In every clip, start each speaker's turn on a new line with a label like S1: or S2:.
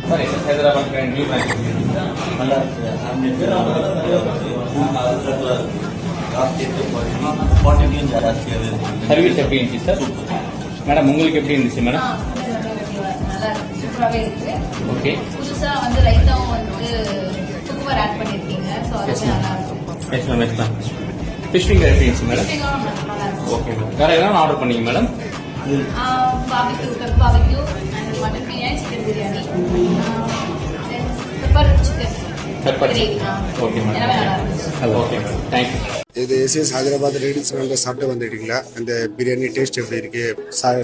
S1: Sir yes Hyderabad new branch
S2: நல்லா இருக்குது. குவான்டிட்டியும் ஜாஸ்தியாகவே இருக்குது.
S1: சர்வீஸ் எப்படி இருந்துச்சு சார்? மேடம் உங்களுக்கு எப்படி இருந்துச்சு மேடம்?
S3: நல்லா சூப்பராகவே இருக்கு.
S1: ஓகே.
S3: புதுசா வந்து ரைத்தாவும் வந்து குக்கும்பர் ஆட் பண்ணிருக்கீங்க. ஸோ அதுவே நல்லா இருக்கும்.
S1: Yes ma'am, yes ma'am. Fish finger எப்படி இருந்துச்சு மேடம்?
S3: நல்லா இருக்கும்.
S1: Okay ma'am. வேற எதாவது ஆர்டர் பண்ணீங்க madam?
S3: Barbecue, pepper barbecue and mutton biryani, chicken biryani, pepper chicken
S1: pepper
S3: gravy.
S1: Okay madam.
S3: எல்லாமே நல்லா இருந்துச்சு.
S1: Okay madam, thank you.
S4: இது எஸ்எஸ் ஹைதராபாத் ரேடிங்ஸ் சாப்பிட்டு வந்துட்டீங்களா? அந்த பிரியாணி டேஸ்ட் எப்படி இருக்கு?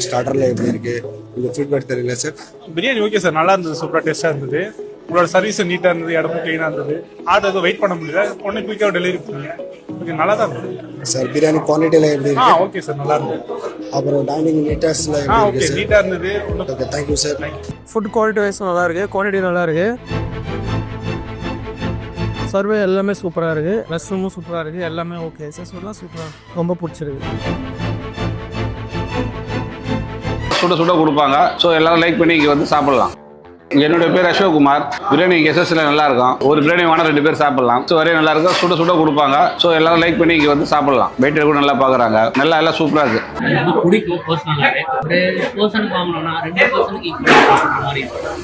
S4: ஸ்டார்டர்ல எப்படி இருக்கு? உங்க ஃபீட்பேக் தெரியல சார்.
S5: பிரியாணி ஓகே சார், நல்லா இருந்தது, சூப்பராக டேஸ்ட்டாக இருந்தது. உங்களோட சர்வீஸ் நீட்டாக இருந்தது, இடமும் க்ளீனாக இருந்தது. ஆர்டர் எதுவும் வெயிட் பண்ண முடியல, உடனே குயிக்காக டெலிவரி பண்ணுங்க. ஓகே, நல்லா தான் இருந்தது
S4: சார். பிரியாணி குவான்டிட்டியில் எப்படி இருக்கு?
S5: ஓகே சார், நல்லா இருந்தது.
S4: அப்புறம் டைனிங் நீட்டஸ்ல எப்படி
S5: ஓகே,
S4: இருக்கு சார்?
S5: நீட்டாக இருந்தது.
S4: Okay, thank you sir.
S6: Food quality wise நல்லா இருக்குது, குவான்டிட்டி நல்லா இருக்குது, சர்வே எல்லாமே சூப்பராக இருக்குது, ரெஸ்ட் ரூமும் சூப்பராக இருக்குது, எல்லாமே ஓகே. எல்லாம் சூப்பராக ரொம்ப பிடிச்சிருக்கு.
S7: சுட சுட கொடுப்பாங்க. ஸோ எல்லாரும் லைக் பண்ணி இங்கே வந்து சாப்பிடலாம். என்னோட பேர் அசோக்குமார். பிரியாணி எஸ்எஸ்ல நல்லா இருக்கும். ஒரு பிரியாணி வேணா 2 பேர் சாப்பிடலாம். ஸோ ஒரே நல்லா இருக்கும், சுட சுட கொடுப்பாங்க. ஸோ எல்லாரும் லைக் பண்ணி இங்கே வந்து சாப்பிடலாம். வெயிட்டர் கூட நல்லா பார்க்குறாங்க, நல்லா எல்லாம் சூப்பராக இருக்கு.
S8: எனக்கு பிடிக்கும் பர்சனலாகவே. ஒரு பர்சனுக்கு வாங்கினோம்னா 2 பர்சனுக்கு ஈக்குவலாக சாப்பிட்ற மாதிரி இருக்கும்.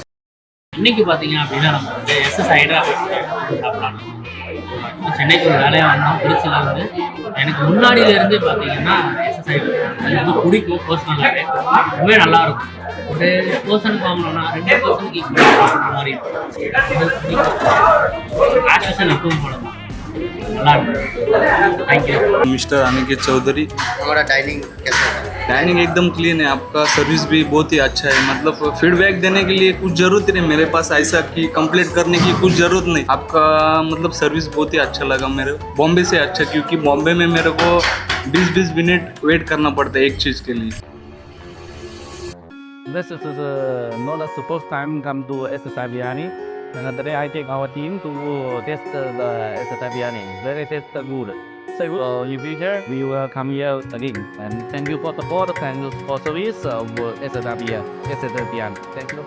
S8: இன்னைக்கு பார்த்தீங்க அப்படின்னா நம்ம வந்து எஸ்எஸ் ஹைதராபாத் சாப்பிடலாம். சென்னைக்கு ஒரு வேலையாக வந்தோம், திருச்சியில் வந்து எனக்கு முன்னாடியிலேருந்து பார்த்தீங்கன்னா எஸ்எஸ் ஹைதராபாத் எனக்கு வந்து பிடிக்கும் பர்சனலாகவே. ரொம்பவே நல்லாயிருக்கும். ஒரு பர்சனுக்கு வாங்கினோம்னா 2 பர்சனுக்கு ஈக்குவலாக சாப்பிட்ற மாதிரி இருக்கும். ஆக்ஷன் எப்பவும் போல தான் நல்லா இருக்கும். தேங்க்யூ.
S9: मिस्टर अनिकेत चौधरी।
S2: हमारा डाइनिंग कैसा है?
S9: डाइनिंग एकदम क्लीन है, आपका सर्विस भी बहुत ही अच्छा है। मतलब फीडबैक देने के लिए कुछ जरूरत नहीं, मेरे पास ऐसा कि कंप्लीट करने की कुछ जरूरत नहीं। आपका मतलब सर्विस बहुत ही अच्छा लगा मेरे, बॉम्बे से अच्छा, क्योंकि बॉम्बे में मेरे को 20-20 मिनट वेट करना पड़ता है एक चीज़ के लिए।
S10: This is not the first time come to SSI Biryani. And today I take our team to test the SSI Biryani. Very taste good. So in future we will come here again. And thank you for support, thank you for service of SSI Biryani. Thank you.